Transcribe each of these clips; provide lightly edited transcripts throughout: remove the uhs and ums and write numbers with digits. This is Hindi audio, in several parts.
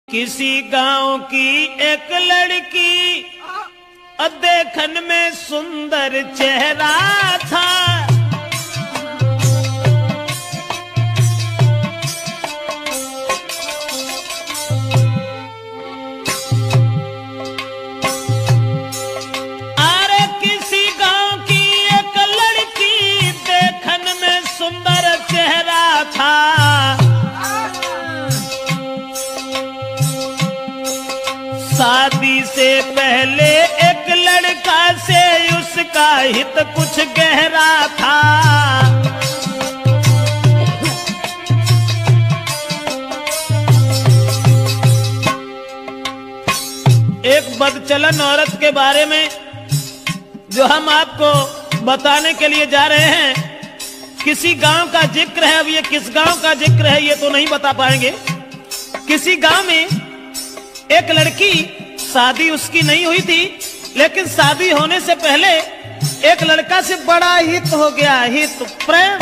किसी गांव की एक लड़की देखन में सुंदर चेहरा था। अरे किसी गांव की एक लड़की देखन में सुंदर चेहरा था। शादी से पहले एक लड़का से उसका हित कुछ गहरा था। एक बदचलन औरत के बारे में जो हम आपको बताने के लिए जा रहे हैं, किसी गांव का जिक्र है। अब ये किस गांव का जिक्र है ये तो नहीं बता पाएंगे। किसी गांव में एक लड़की, शादी उसकी नहीं हुई थी, लेकिन शादी होने से पहले एक लड़का से बड़ा हित हो गया, हित प्रेम।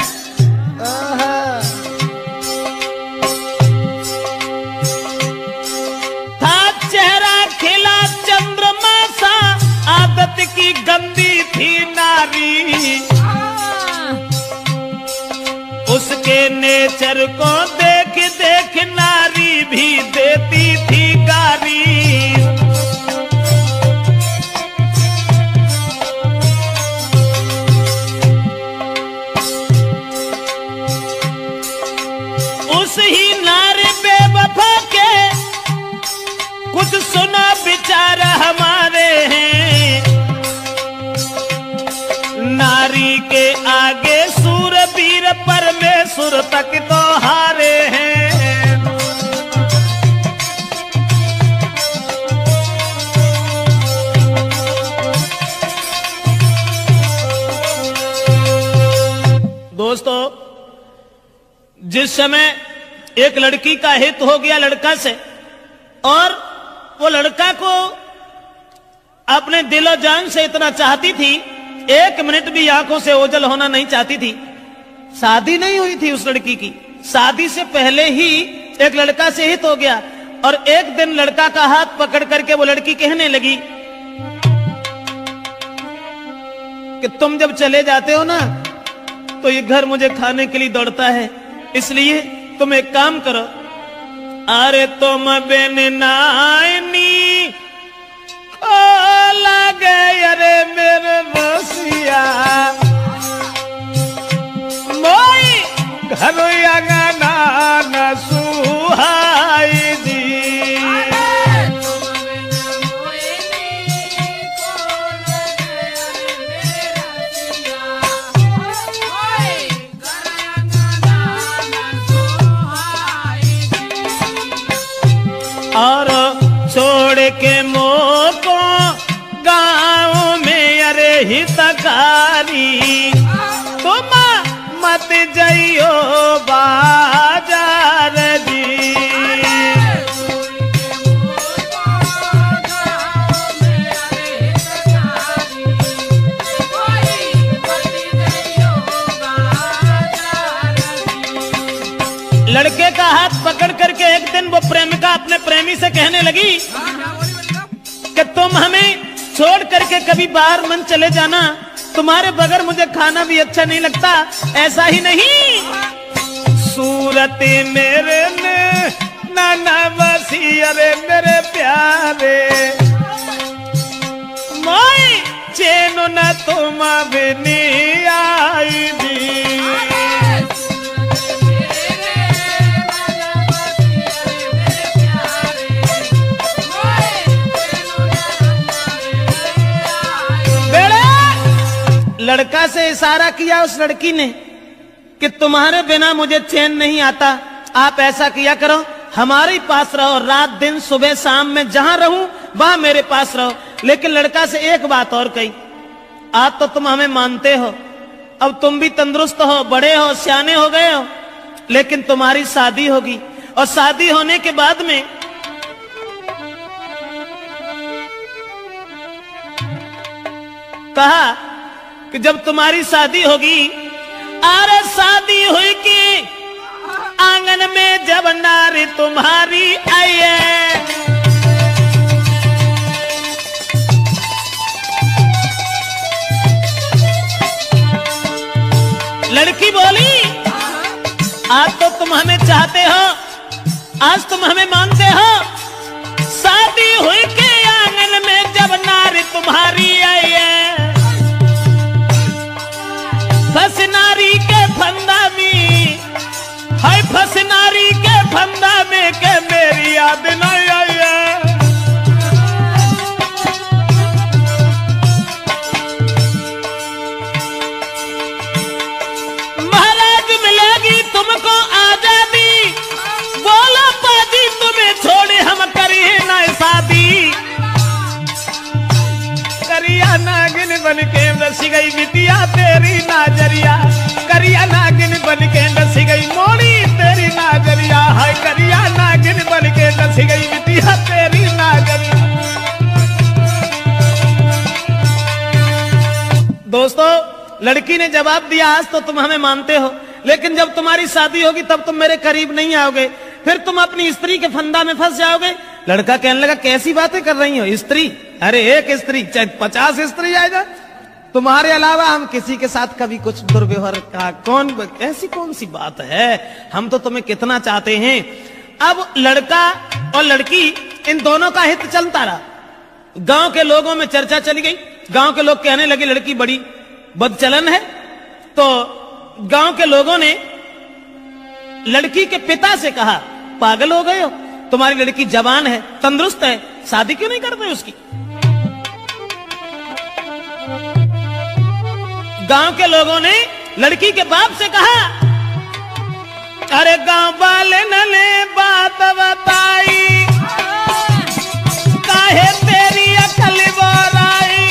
था चेहरा खिला चंद्रमा सा, आदत की गंदी थी नारी। उसके नेचर को देख देख नारी भी देती थी गारी। उस ही नारी बेवफा के कुछ सुना विचार हमारे हैं। नारी के आगे सूरवीर परमेश्वर तक तो हारे हैं। दोस्तों, जिस समय एक लड़की का हित हो गया लड़का से, और वो लड़का को अपने दिलो जान से इतना चाहती थी, एक मिनट भी आंखों से ओझल होना नहीं चाहती थी। शादी नहीं हुई थी उस लड़की की, शादी से पहले ही एक लड़का से हित हो गया। और एक दिन लड़का का हाथ पकड़ करके वो लड़की कहने लगी कि तुम जब चले जाते हो ना तो ये घर मुझे खाने के लिए दौड़ता है, इसलिए तुम एक काम करो। अरे तुम बिन नानी ओ लगे अरे मेरे रसिया, मोई घर अंगना न सुहाई दी। और छोड़ के मोको गाँव में अरे हितकारी, तुम मत जाइयो बाजार जी। लड़के का हाथ पकड़ करके एक दिन वो प्रेमिका अपने प्रेमी से कहने लगी कि तुम हमें छोड़ करके कभी बाहर मन चले जाना, तुम्हारे बगैर मुझे खाना भी अच्छा नहीं लगता। ऐसा ही नहीं, सूरत मेरे ने नाना बसी अरे मेरे प्यारे, मोई चैन न तुम भी नहीं आई दी। लड़का से इशारा किया उस लड़की ने कि तुम्हारे बिना मुझे चैन नहीं आता, आप ऐसा किया करो, हमारे पास रहो, रात दिन सुबह शाम में जहां रहूं वहां मेरे पास रहो। लेकिन लड़का से एक बात और कही, आज तो तुम हमें मानते हो, अब तुम भी तंदुरुस्त हो, बड़े हो, सियाने हो गए हो, लेकिन तुम्हारी शादी होगी, और शादी होने के बाद में कहा कि जब तुम्हारी शादी होगी, अरे शादी हुई कि आंगन में जब नारी तुम्हारी आई है, चाहते हो, आज तुम हमें मानते हो। शादी हुई के आंगन में जब नारी तुम्हारी आई है, फंस नारी के फंदा में, हाय फंस नारी के फंदा में के मेरी याद नहीं आई है। महाराज मिलेगी तुमको आजादी, बोलो पाजी तुम्हें छोड़े हम करिए ना शादी। करिया नागिन बन के नसी गई बिटिया तेरी नाजरिया, करिया नागिन बन के नसी गई मोड़ी तेरी नाजरिया, हाय करिया नागिन बन के नसी गई बिटिया तेरी नाजरिया। दोस्तों, लड़की ने जवाब दिया, आज तो तुम हमें मानते हो, लेकिन जब तुम्हारी शादी होगी तब तुम मेरे करीब नहीं आओगे, फिर तुम अपनी स्त्री के फंदा में फंस जाओगे। लड़का कहने लगा, कैसी बातें कर रही हो? स्त्री? अरे एक स्त्री चाहे 50 स्त्री आएगा, तुम्हारे अलावा हम किसी के साथ कभी कुछ दुर्व्यवहार का ऐसी कौन सी बात है? हम तो तुम्हें कितना चाहते हैं। अब लड़का और लड़की इन दोनों का हित चलता रहा। गांव के लोगों में चर्चा चली गई, गांव के लोग कहने लगे लड़की बड़ी बदचलन है। तो गांव के लोगों ने लड़की के पिता से कहा, पागल हो गए हो, तुम्हारी लड़की जवान है, तंदुरुस्त है, शादी क्यों नहीं करते उसकी? गांव के लोगों ने लड़की के बाप से कहा, अरे गांव वाले ने बात बताई, काहे तेरी अकल बोलाई।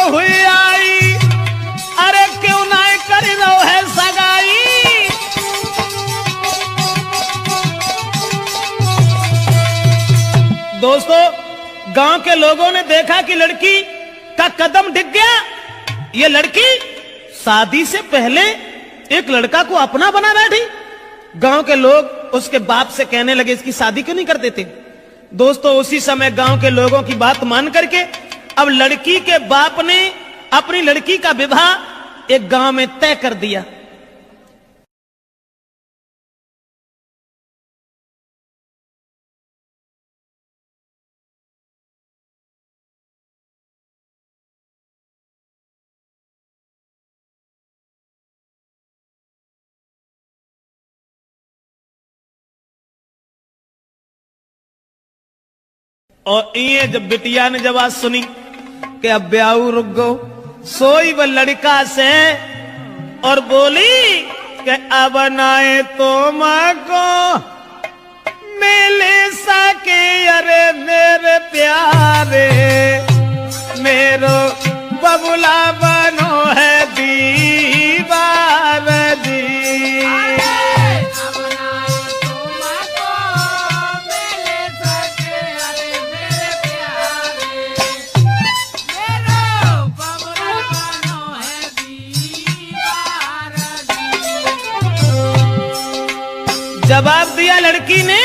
हुई आई, अरे क्यों नहीं कर लो है सगाई। दोस्तों, गांव के लोगों ने देखा कि लड़की का कदम डिग गया। ये लड़की शादी से पहले एक लड़का को अपना बना बैठी। गांव के लोग उसके बाप से कहने लगे, इसकी शादी क्यों नहीं कर देते? दोस्तों, उसी समय गांव के लोगों की बात मान करके अब लड़की के बाप ने अपनी लड़की का विवाह एक गांव में तय कर दिया। और ये जब बिटिया ने जब आज सुनी कि अब ब्याह रुक गो, सोई वो लड़का से और बोली कि अब नाए तो मां को मिल सके, अरे मेरे प्यारे मेरो बबुला बनो है दीवार जी। जवाब दिया लड़की ने,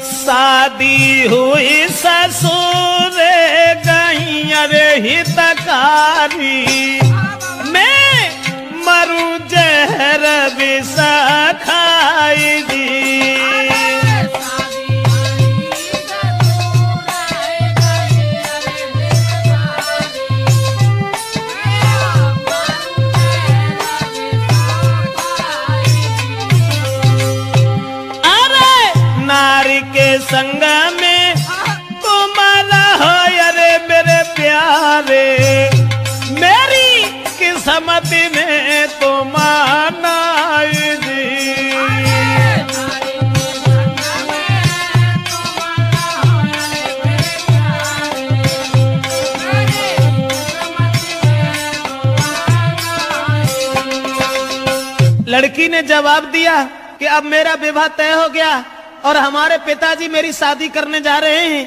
शादी हुई ससुर गई अरे हितकारी, मैं मरू जहर विष खाई दी। संग में तुम्हारा हो अरे मेरे प्यारे, मेरी किस्मत में तुम आनाई दी। लड़की ने जवाब दिया, कि अब मेरा विवाह तय हो गया और हमारे पिताजी मेरी शादी करने जा रहे हैं,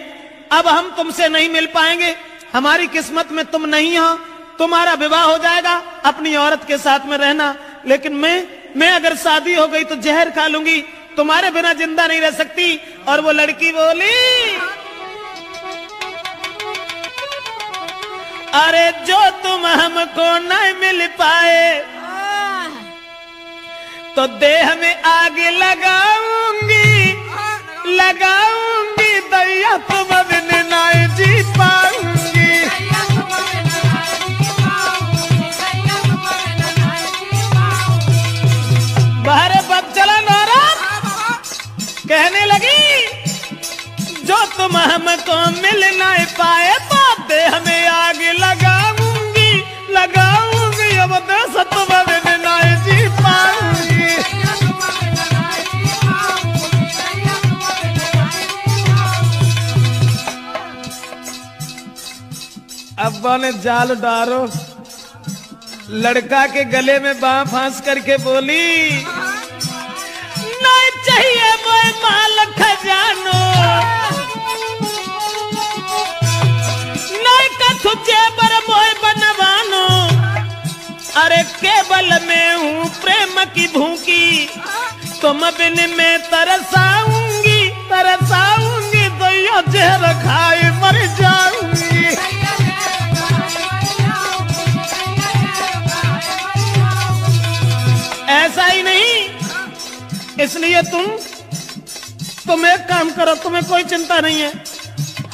अब हम तुमसे नहीं मिल पाएंगे, हमारी किस्मत में तुम नहीं हो, तुम्हारा विवाह हो जाएगा, अपनी औरत के साथ में रहना, लेकिन मैं अगर शादी हो गई तो जहर खा लूंगी, तुम्हारे बिना जिंदा नहीं रह सकती। और वो लड़की बोली, अरे जो तुम हमको नहीं मिल पाए तो देह में आग लगाऊंगी, लगाऊंगी, दैया तुम बिन नहीं जी पाऊंगी। बाहर बग चला नाराज कहने लगी, जो तुम हमको मिल नहीं पाए तो देह में आग लगाऊंगी, लगाऊंगी, अब देश तुम बिन नहीं जी पाऊंगी। अब्बा ने जाल डारो, लड़का के गले में बांह फांस करके बोली, नहीं चाहिए मोए माल खजानो, नहीं कथु जेबर मोए बनवानो, अरे केवल मैं हूँ प्रेम की भूखी, तुम बिन में तरसाऊंगी, तरसाऊंगी, दैया जहर खाए मर जाऊंगी। ऐसा ही नहीं, इसलिए तुम एक काम करो, तुम्हें कोई चिंता नहीं है,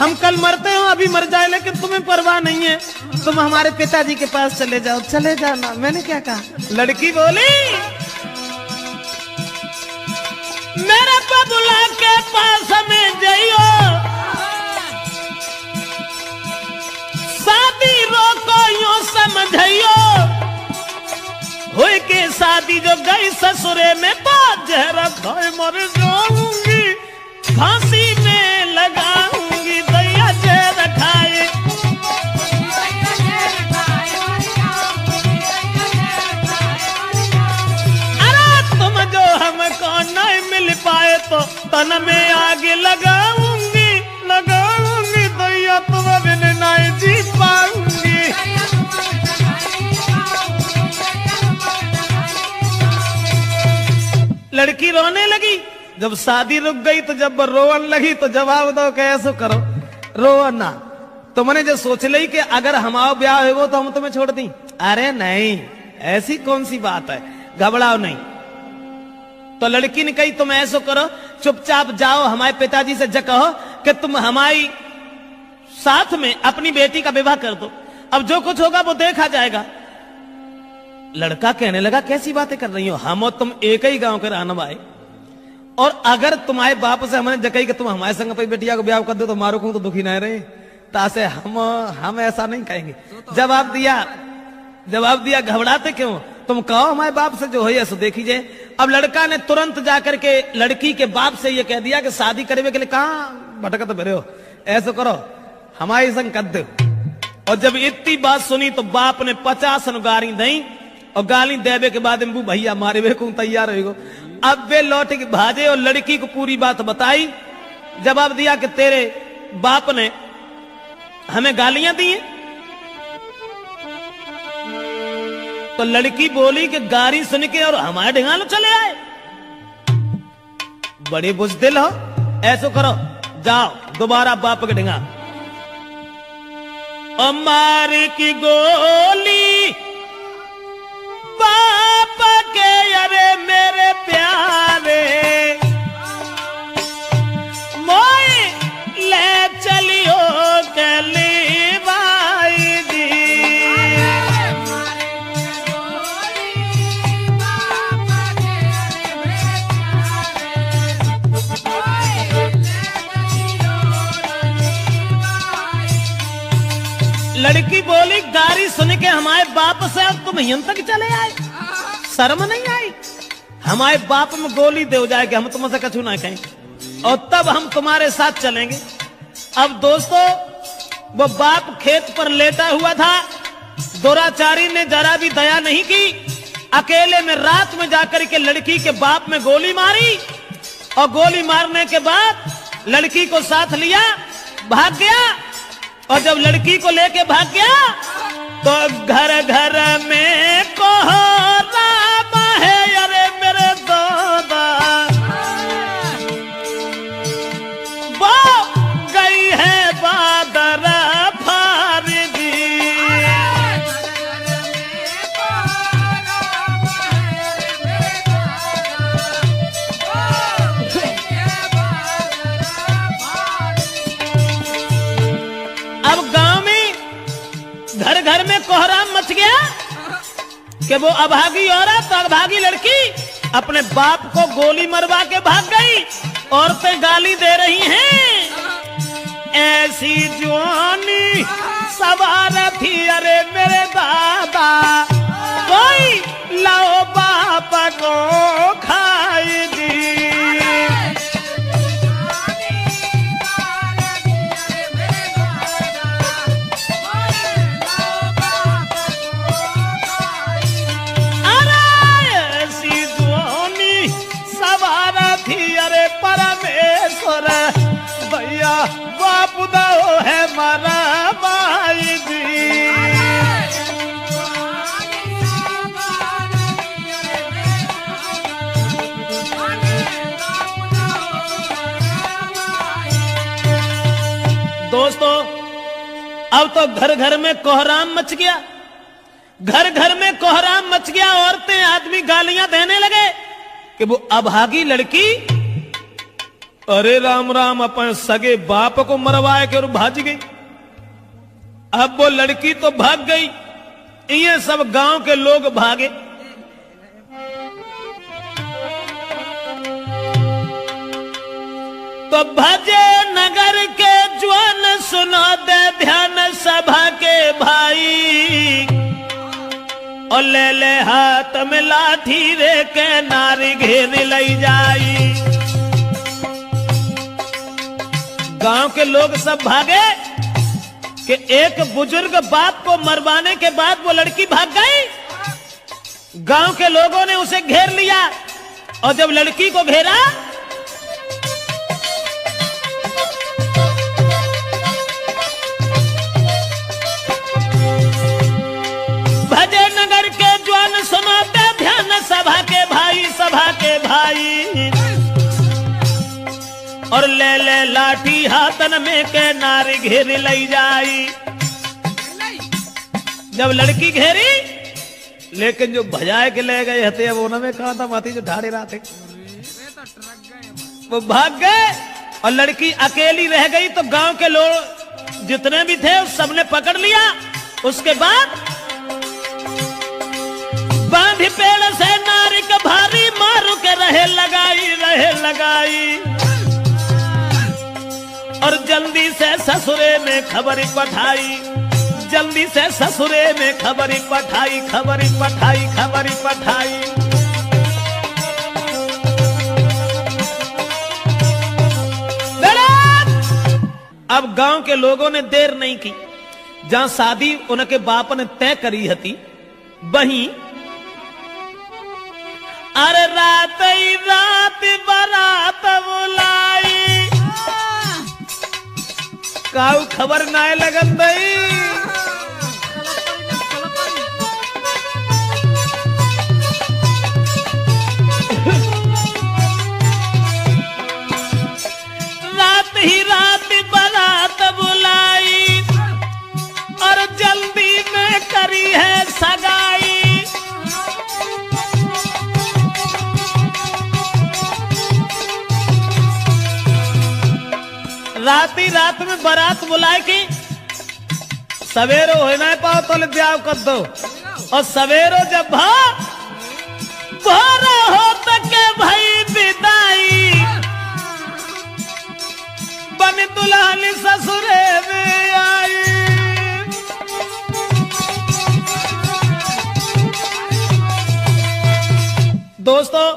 हम कल मरते हो, अभी मर जाए, लेकिन तुम्हें परवाह नहीं है, तुम हमारे पिताजी के पास चले जाओ, चले जाना। मैंने क्या कहा? लड़की बोली, मेरे बबुला के पास में जाइयो, शादी रोको यूं समझियो, हुई के शादी जो गई ससुरे में तो जहर खाए मर जाऊंगी, फांसी में लगाऊंगी, दैया जहर खाए। अरे तुम जो हमको नहीं मिल पाए तो तन में आग लगाऊंगी, लगाऊंगी, दैया तुम बिन नहीं जी पाऊंगी। लड़की रोने लगी, जब शादी रुक गई तो जब रोवन लगी तो जवाब दो कैसे करो, रो ना, तुमने जो सोच ली कि अगर हमारा ब्याह हो तो हम तुम्हें छोड़ दी, अरे नहीं, ऐसी कौन सी बात है, घबराओ नहीं। तो लड़की ने कही, तुम ऐसा करो, चुपचाप जाओ, हमारे पिताजी से कहो कि तुम हमारी साथ में अपनी बेटी का विवाह कर दो, अब जो कुछ होगा वो देखा जाएगा। लड़का कहने लगा, कैसी बातें कर रही हो, हम और तुम एक ही गांव के रहने वाले, और अगर तुम्हारे बाप से हमने जकई कि तुम हमारे संग अपनी बेटिया को ब्याह कर दो तो मारो को तो दुखी नहीं रहे, तासे हम ऐसा नहीं कहेंगे। जवाब दिया, घबराते क्यों, तुम कहो हमारे बाप से जो है सो देखी जाए। अब लड़का ने तुरंत जाकर के लड़की के बाप से ये कह दिया कि शादी करने के लिए कहाँ भटकत भरे हो, ऐसा करो हमारे संग कर दो। और जब इतनी बात सुनी तो बाप ने 50 गाली दी, और गाली देवे के बाद भैया मारे वे को तैयार हो। अब वे लौट के भाजे और लड़की को पूरी बात बताई, जवाब दिया कि तेरे बाप ने हमें गालियां दी हैं। तो लड़की बोली कि गाली सुन के और हमारे ढिंगालो चले आए, बड़े बुजदिल हो, ऐसो करो जाओ दोबारा बाप के ढिंगा, और मार की गोली बाप के, अरे मेरे प्यारे मोई ले चलियो कली बाई दी। लड़की बोली, गाली सुन के हमारे बाप से अब तुम यहां तक चले आए, शर्म नहीं आई, हमारे बाप में गोली दे जाए कि हम तुमसे कछु ना कहें, और तब हम तुम्हारे साथ चलेंगे। अब दोस्तों, वो बाप खेत पर लेटा हुआ था, दुराचारी ने जरा भी दया नहीं की, अकेले में रात में जाकर के लड़की के बाप में गोली मारी और गोली मारने के बाद लड़की को साथ लिया, भाग गया। और जब लड़की को लेके भाग गया तो घर घर में कोहराम है, अरे मेरे दादा वो गई है बादर फारगी। अब गांव में घर घर में कोहराम मच गया कि वो अभागी औरत, अभागी लड़की अपने बाप को गोली मरवा के भाग गई। औरतें गाली दे रही हैं, ऐसी जवानी सवार थी, अरे मेरे दादा कोई लाओ बाप को खाएगी। अरे परमेश्वर भैया बाप दो है मारा भाई जी। दोस्तों अब तो घर घर में कोहराम मच गया, घर घर में कोहराम मच गया। औरतें आदमी गालियां देने लगे कि वो अभागी लड़की, अरे राम राम, अपन सगे बाप को मरवाए के और भाग गई। अब वो लड़की तो भाग गई, ये सब गांव के लोग भागे। तो भजे नगर के ज्वान सुनो दे ध्यान सभा के भाई, और ले ले हाथ में लाठी रे के नारी घेर लई जाई। गांव के लोग सब भागे कि एक बुजुर्ग बाप को मरवाने के बाद वो लड़की भाग गई। गांव के लोगों ने उसे घेर लिया और जब लड़की को घेरा भजे नगर के ज्वान सुनाते ध्यान सभा के भाई, सभा के भाई, और ले ले लाठी हाथन में के नारी घेर लई जाई। जब लड़की घेरी, लेकिन जो भजाए के ले गए हते वो उनमें कहा था माती जो ढाड़े रहा थे वो भाग गए और लड़की अकेली रह गई। तो गांव के लोग जितने भी थे उस सबने पकड़ लिया। उसके बाद बांधी पेड़ से नारी का भारी मारू के रहे लगाई, और जल्दी से ससुरे में खबरी पठाई, जल्दी से ससुरे में खबरी पठाई। अब गांव के लोगों ने देर नहीं की, जहां शादी उनके बाप ने तय करी हती वहीं अरे रात ही रात बारात बुलाई, काऊ खबर नाय लगन दई। रात ही रात बारात बुलाई और जल्दी में करी है सगाई। रात ही रात में बारात बुलाए की सवेरो हो ना पाओ तो ब्याह कर दो, और सवेरो जब भोर हो तक भाई विदाई, बन दुल्हन ससुरे में आई। दोस्तों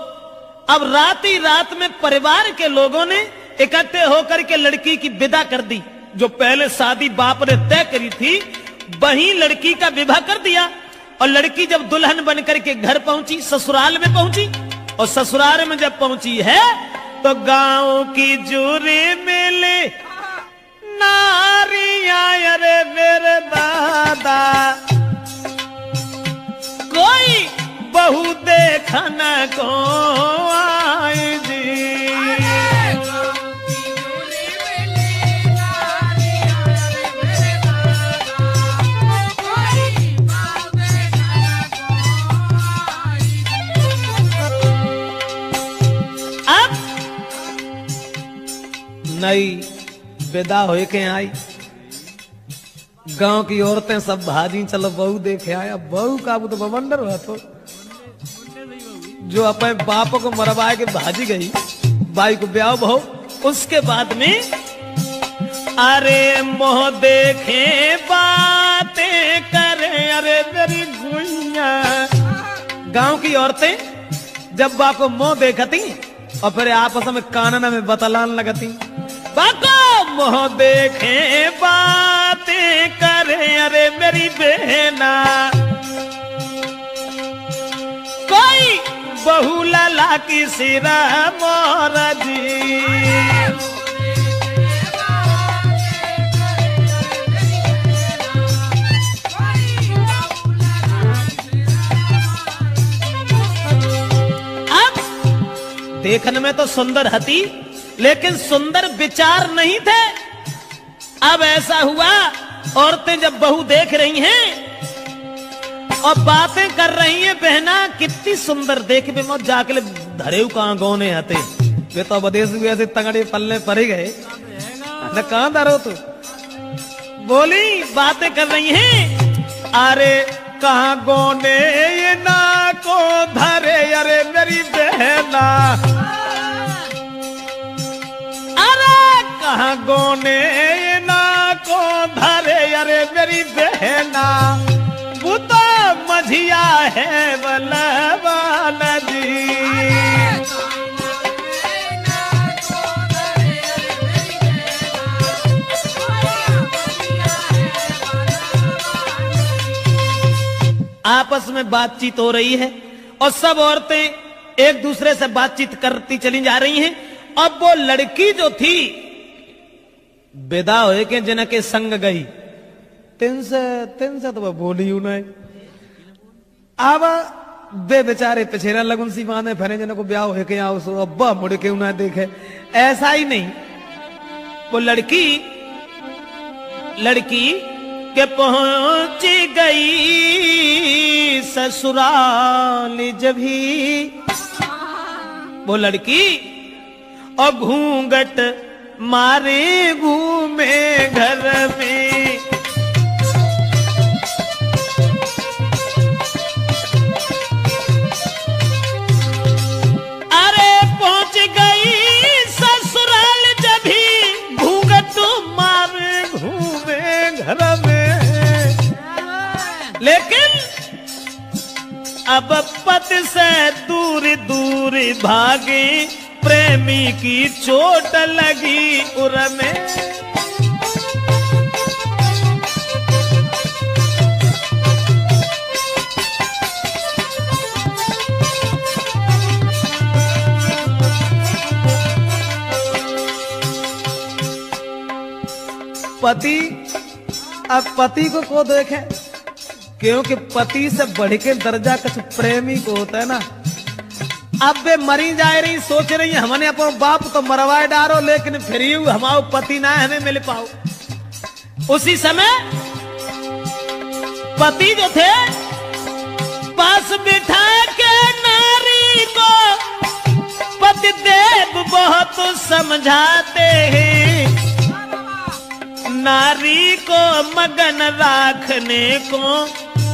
अब रात ही रात में परिवार के लोगों ने इकट्ठे होकर के लड़की की विदा कर दी। जो पहले शादी बाप ने तय करी थी वहीं लड़की का विवाह कर दिया। और लड़की जब दुल्हन बनकर के घर पहुंची, ससुराल में पहुंची, और ससुराल में जब पहुंची है तो गांव की जूरी मिली नारियां, अरे मेरे दादा कोई बहू देखन को आई जी। अब नई विदा होए के आई, गांव की औरतें सब भाजी चलो बहू देखे आया। बहू का वो तो बवंडर हुआ, तो जो अपने बाप को मरवा के भाजी गई, बाई को ब्याह बहू। उसके बाद में अरे मोह देखे बातें करे, अरे मेरी गुइया। गांव की औरतें जब बाप को मोह देखती और फिर आपस में कानना में बतलान लगती, बाको मोह देखे बातें करे, अरे मेरी बहना कोई बहू लाला की सिरा मोरा जी। अब देखने में तो सुंदर हती, लेकिन सुंदर विचार नहीं थे। अब ऐसा हुआ, औरतें जब बहू देख रही हैं और बातें कर रही हैं, बहना कितनी सुंदर देख बे मत जाके धरे कहां गौने हते, वे तो विदेश में ऐसे तगड़े पल्ले पड़े गए न, कहां धरो तो बोली बातें कर रही हैं। अरे कहां गौने ये ना को धरे, अरे मेरी बहना कहां गोने ना को धरे, अरे मेरी बहना वो तो मझिया है बलवाना जी। आपस में बातचीत हो रही है और सब औरतें एक दूसरे से बातचीत करती चली जा रही हैं। अब वो लड़की जो थी विदा होए के जिनके संग गई, तिन से तो वह बोली हूं नहीं। अब बे बेचारे पिछेरा लगुन सी माने फरे जन को ब्याह होए के आओ सो अब्बा मुड़ के उन्हें देखे, ऐसा ही नहीं। वो लड़की के पहुंच गई ससुराल जब ही वो लड़की और घूंघट मारे घूमे घर में। अरे पहुंच गई ससुराल जब ही घूंघट मारे घूमे घर में। लेकिन अब पति से दूर दूर भागे, प्रेमी की चोट लगी उर में। पति अब पति को देखे, क्योंकि पति से बढ़ के दर्जा कुछ प्रेमी को होता है ना। अब वे मरी जा रही, सोच रही है हमने अपन बाप तो मरवाए डारो, लेकिन फिर हमारे पति ना हमें मिल पाओ। उसी समय पति जो थे पास बिठा के नारी को पति देव बहुत समझाते हैं, नारी को मगन रखने को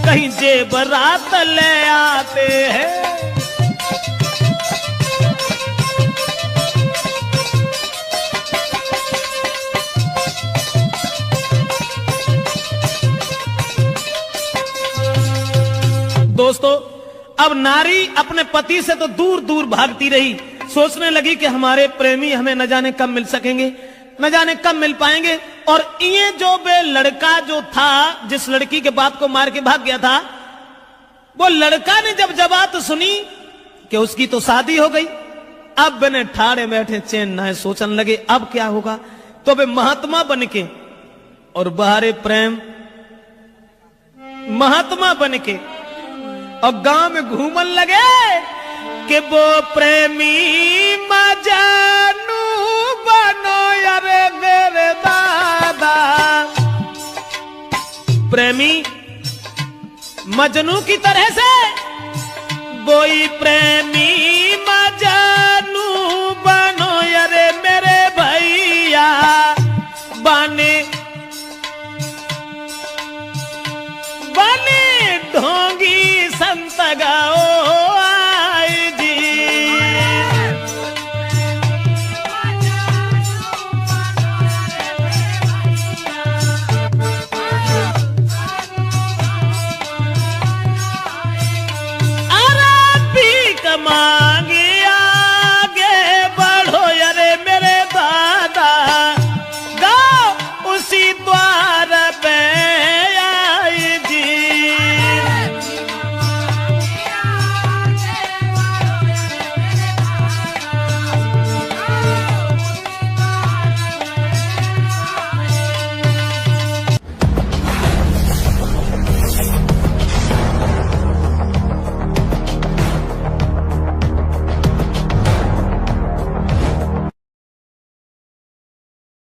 कहीं जेबरात ले आते हैं। दोस्तों, अब नारी अपने पति से तो दूर दूर भागती रही, सोचने लगी कि हमारे प्रेमी हमें न जाने कब मिल सकेंगे, न जाने कब मिल पाएंगे। और ये जो बे लड़का जो था, जिस लड़की के बाप को मार के भाग गया था, वो लड़का ने जब बात सुनी कि उसकी तो शादी हो गई, अब बने ठाड़े बैठे चैन ना है, सोचने लगे अब क्या होगा। तो वे महात्मा बन के और बाहरे प्रेम महात्मा बन के और गांव में घूमन लगे कि वो प्रेमी मजनू बनो यारे मेरे दादा। प्रेमी मजनू की तरह से वही प्रेमी मजनू बनो यारे मेरे भैया। बने बने ढोंगी संत गाओ